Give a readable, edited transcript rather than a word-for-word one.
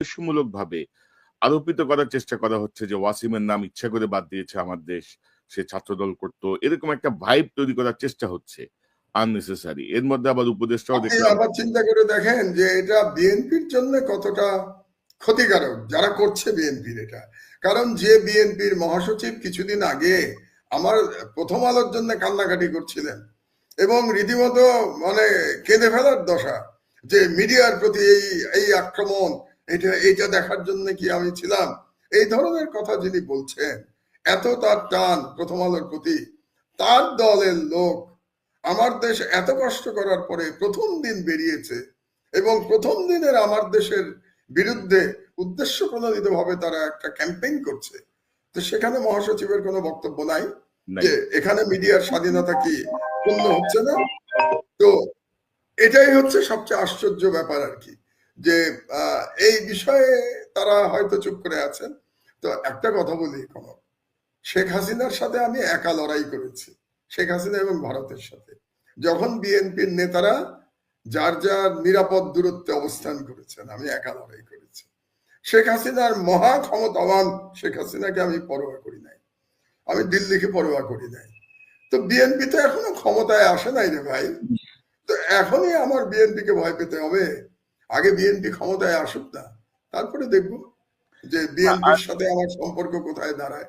উদ্দেশ্যমূলক ভাবে আরোপিত করার চেষ্টা করা হচ্ছে যে ওয়াসিমের নাম ইচ্ছা করে বাদ দিয়েছে আমার দেশ, সে ছাত্রদল করতো, এরকম একটা ভাইব তৈরি করার চেষ্টা হচ্ছে আননেসেসারি। এর মধ্যে আবার উপদেষ্টাও আপনি দেখলাম। আবার চিন্তা করে দেখেন যে এটা বিএনপির জন্য কতটা ক্ষতিকারক যারা করছে বিএনপির এটা। কারণ যে বিএনপির মহাসচিব কিছুদিন আগে আমার প্রথম আলোর জন্য কান্নাকাটি করছিলেন এবং রীতিমতো মানে কেঁদে ফেলার দশা, যে মিডিয়ার প্রতি এই এই আক্রমণ, এইটা দেখার জন্য কি আমি ছিলাম, এই ধরনের কথা যিনি বলছেন, এত তার টান প্রথম আলোর প্রতি, তার দলের লোক আমার দেশ এত কষ্ট করার পরে প্রথম দিন বেরিয়েছে এবং প্রথম দিনের আমার দেশের বিরুদ্ধে উদ্দেশ্য প্রণোদিত ভাবে তারা একটা ক্যাম্পেইন করছে। তো সেখানে মহাসচিবের কোনো বক্তব্য নাই যে এখানে মিডিয়ার স্বাধীনতা কি পূর্ণ হচ্ছে না। তো এটাই হচ্ছে সবচেয়ে আশ্চর্য ব্যাপার আর কি, যে এই বিষয়ে তারা হয়তো চুপ করে আছেন। তো একটা কথা বলি, কনক, শেখ হাসিনার সাথে আমি একা লড়াই করেছি, শেখ হাসিনা এবং ভারতের সাথে, যখন বিএনপির নেতারা যার যার নিরাপদ দূরত্বে অবস্থান করেছেন, আমি একা লড়াই করেছি। শেখ হাসিনার মহা ক্ষমতাবান শেখ হাসিনাকে আমি পরোয়া করি নাই, আমি দিল্লিকে পরোয়া করি নাই। তো বিএনপি তো এখনো ক্ষমতায় আসে নাই রে ভাই। তো এখনই আমার বিএনপিকে ভয় পেতে হবে? আগে বিএনপি ক্ষমতায় আসুক না, তারপরে দেখবো যে বিএনপির সাথে আমার সম্পর্ক কোথায় দাঁড়ায়।